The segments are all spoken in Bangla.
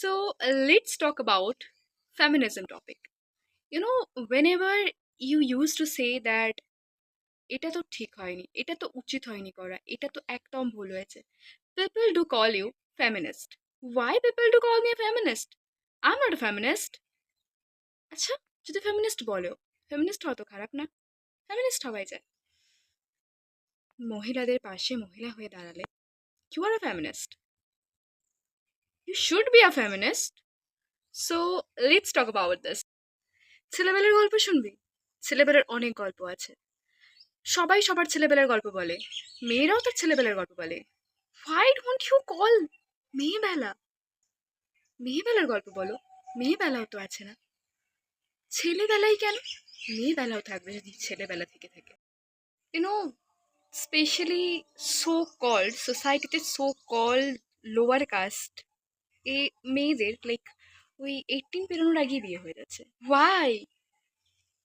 Let's talk about feminism topic. Whenever you used to say that এটা তো ঠিক হয়নি, এটা তো উচিত হয়নি করা, এটা তো একদম ভুল হয়েছে, people do call you feminist. Why people do call me a feminist? I'm not a feminist. আচ্ছা, যদি ফেমিনিস্ট বলো, ফেমিনিস্ট হওয়া তো খারাপ না, ফেমিনিস্ট হওয়াই যায়। মহিলাদের পাশে মহিলা হয়ে দাঁড়ালে you are a feminist. You should be a feminist. So let's talk about this. ছেলেবেলার গল্প শুনবি? ছেলেবেলার অনেক গল্প আছে। সবাই সবার ছেলেবেলার গল্প বলে, মেয়েরাও তার ছেলেবেলার গল্প বলে। Why don't you call মেয়েবেলা? মেয়েবেলার গল্প বলো, মেয়েবেলাও তো আছে না। ছেলেবেলাই কেন? মেয়েবেলাও থাকবে যদি ছেলেবেলা থেকে থাকে। ইউনো স্পেশালি সো কল্ড সোসাইটিতে সো কল্ড লোয়ার কাস্ট এ মেয়েদের লাইক ওই 18 পেরোনোর আগেই বিয়ে হয়ে যাচ্ছে। ওয়াই?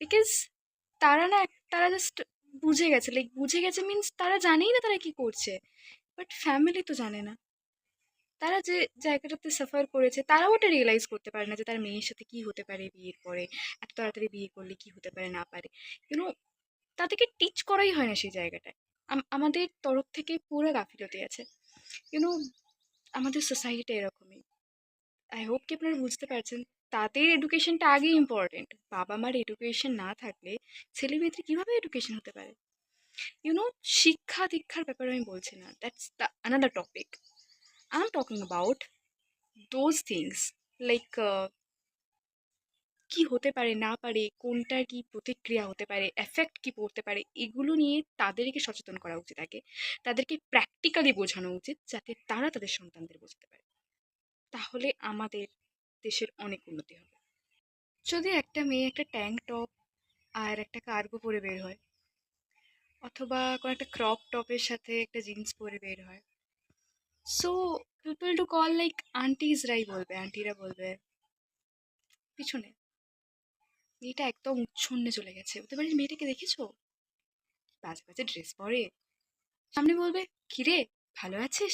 বিকজ তারা জাস্ট বুঝে গেছে, লাইক বুঝে গেছে মিন্স তারা জানেই না তারা কি করছে, বাট ফ্যামিলি তো জানে না। তারা যে জায়গাটাতে সাফার করেছে তারাও ওটা রিয়েলাইজ করতে পারে না যে তার মেয়ের সাথে কি হতে পারে বিয়ের পরে, এত তাড়াতাড়ি বিয়ে করলে কি হতে পারে না পারে। ইউনো তাদেরকে টিচ করাই হয় না সেই জায়গাটায়। আমাদের তরফ থেকে পুরো গাফিলতি আছে। ইউনো আমাদের সোসাইটিটা এরকমই। আই হোপ কি আপনারা বুঝতে পারছেন। তাদের এডুকেশনটা আগে ইম্পর্টেন্ট। বাবা মার এডুকেশন না থাকলে ছেলে মেয়েদের কীভাবে এডুকেশন হতে পারে? ইউনো শিক্ষা দীক্ষার ব্যাপারে আমি বলছি না, that's the another topic. I am talking about those things like কি হতে পারে না পারে, কোনটার কি প্রতিক্রিয়া হতে পারে, এফেক্ট কি পড়তে পারে, এগুলো নিয়ে তাদেরকে সচেতন করা উচিত আগে। তাদেরকে প্র্যাকটিক্যালি বোঝানো উচিত যাতে তারা তাদের সন্তানদের বোঝাতে পারে। তাহলে আমাদের দেশের অনেক উন্নতি হবে। যদি একটা মেয়ে একটা ট্যাঙ্ক টপ আর একটা কার্গো পরে বের হয়, অথবা কোনো একটা ক্রপ টপের সাথে একটা জিন্স পরে বের হয়, so people to call like আন্টিজরাই বলবে, আন্টিরা বলবে পিছনে মেয়েটা একদম উচ্ছন্নে চলে গেছে, ওদের বাড়ির মেয়েটাকে দেখেছো, বাজে বাজে ড্রেস পরে। সামনে বলবে কিরে ভালো আছিস?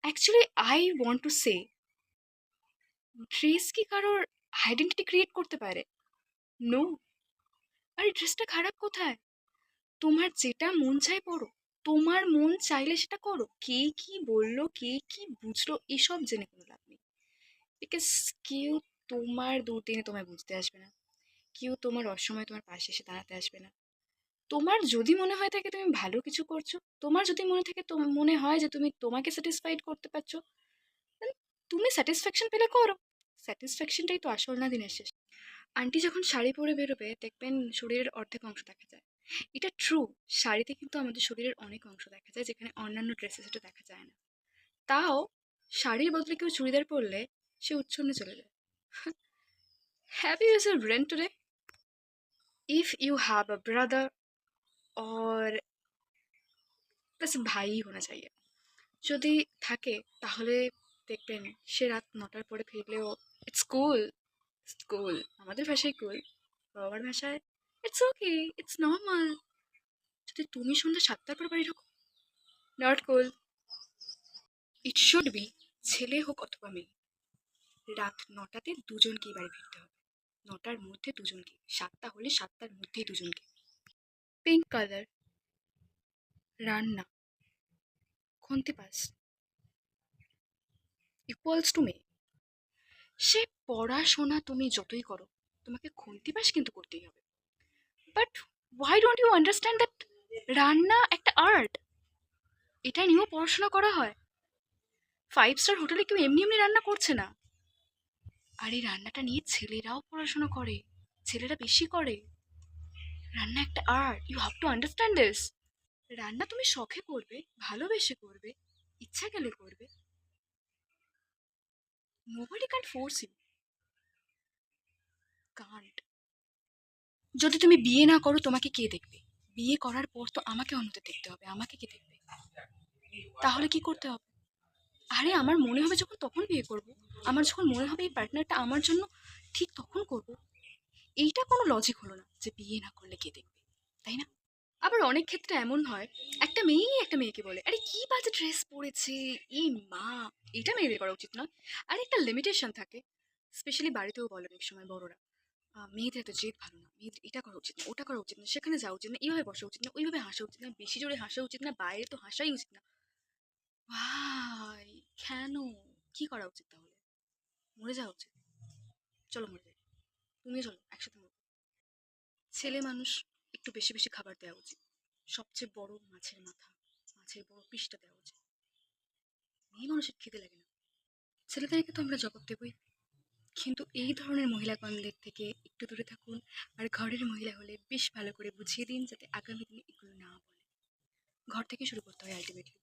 Actually I want to say, dress কি কারোর আইডেন্টিটি ক্রিয়েট করতে পারে? নো। আর এই ড্রেসটা খারাপ কোথায়? তোমার যেটা মন চায় পড়ো, তোমার মন চাইলে সেটা করো। কে কি বললো, কে কি বুঝলো, এসব জেনে কোনো লাভ নেই। বিকজ কেউ তোমার দুর্দিনে তোমায় বুঝতে আসবে না, কেউ তোমার অসময়ে তোমার পাশে এসে দাঁড়াতে আসবে না। তোমার যদি মনে হয় থাকে তুমি ভালো কিছু করছো, তোমার যদি মনে হয় যে তুমি তোমাকে স্যাটিসফাইড করতে পারছো, then তুমি স্যাটিসফ্যাকশন পেলে করো। স্যাটিসফ্যাকশনটাই তো আসল না দিনের শেষ। আন্টি যখন শাড়ি পরে বেরোবে দেখবেন শরীরের অর্ধেক অংশ দেখা যায়। এটা ট্রু, শাড়িতে কিন্তু আমাদের শরীরের অনেক অংশ দেখা যায় যেখানে অন্যান্য ড্রেসে সেটা দেখা যায় না। তাও শাড়ির বদলে কেউ চুড়িদার পরলে সে উচ্ছন্নে চলে যায়। Have you use a brain today? If you have a brother और बस ভাই হোনা চাইয়ে, যদি থাকে তাহলে দেখবেন সে রাত 9টার পরে ফিরলেও ইটস কুল। কুল আমাদের ভাষায় কুল, বাবার ভাষায় ইটস ওকে, ইটস নর্মাল। যদি তুমি সন্ধ্যা 7টার পর বাড়ি ঢোকো, not cool. It should be, ছেলে হোক অথবা মেয়ে, রাত 9টাতে দুজনকেই বাড়ি ফিরতে হবে। 9টার মধ্যে দুজনকে, 7টা হলে 7টার মধ্যেই দুজনকে। পিঙ্ক কালার, রান্না, খন্তিপাস ইকুয়ালস টু মেয়ে। সে পড়াশোনা তুমি যতই করো, তোমাকে খন্তিপাস কিন্তু করতেই হবে। But why don't you understand that রান্না একটা আর্ট, এটা নিয়েও পড়াশোনা করা হয়। 5 স্টার হোটেলে কেউ এমনি এমনি রান্না করছে না। আর এই রান্নাটা নিয়ে ছেলেরাও পড়াশোনা করে, ছেলেরা বেশি করে। রান্না একটা art, you have to understand this. রান্না তুমি শখে করবে, ভালোবেসে করবে, ইচ্ছা গেলে করবে। Nobody can force you, can't. যদি তুমি বিয়ে না করো তোমাকে কে দেখবে? বিয়ে করার পর তো আমাকে অন্যদের দেখতে হবে, আমাকে কে দেখবে? তাহলে কি করতে হবে? আরে আমার মনে হবে যখন তখন বিয়ে করব, আমার যখন মনে হবে এই পার্টনারটা আমার জন্য ঠিক তখন করব। এইটা কোনো লজিক হলো না যে বিয়ে না করলে কে দেখবে, তাই না? আবার অনেক ক্ষেত্রে এমন হয়, একটা মেয়েই একটা মেয়েকে বলে, আরে কি বাজে ড্রেস পরেছে, ই মা, এটা মেয়েদের করা উচিত নয়। আর একটা লিমিটেশন থাকে, স্পেশালি বাড়িতেও বলে অনেক সময় বড়রা, মেয়েদের এত জেদ ভালো না, মেয়েদের এটা করা উচিত না, ওটা করা উচিত না, সেখানে যাওয়া উচিত না, এইভাবে বসা উচিত না, ওইভাবে হাসা উচিত না, বেশি জোরে হাসা উচিত না, বাইরে তো হাসাই উচিত না। ভাই, কেন? কি করা উচিত তাহলে? মরে যাওয়া উচিত? চলো মরে যাই, তুমিও চলো একসাথে মরবো। ছেলে মানুষ, একটু বেশি বেশি খাবার দেওয়া উচিত, সবচেয়ে বড় মাছের মাথা, মাছের বড় পিসটা দেওয়া উচিত। মেয়ে মানুষের খিদে লাগে না, ছেলেদেরকে তো আমরা জবাব দেবই। কিন্তু এই ধরনের মহিলাগণদের থেকে একটু দূরে থাকুন, আর ঘরের মহিলা হলে বেশ ভালো করে বুঝিয়ে দিন যাতে আগামী দিনে এগুলো না বলে। ঘর থেকে শুরু করতে হয় আলটিমেটলি।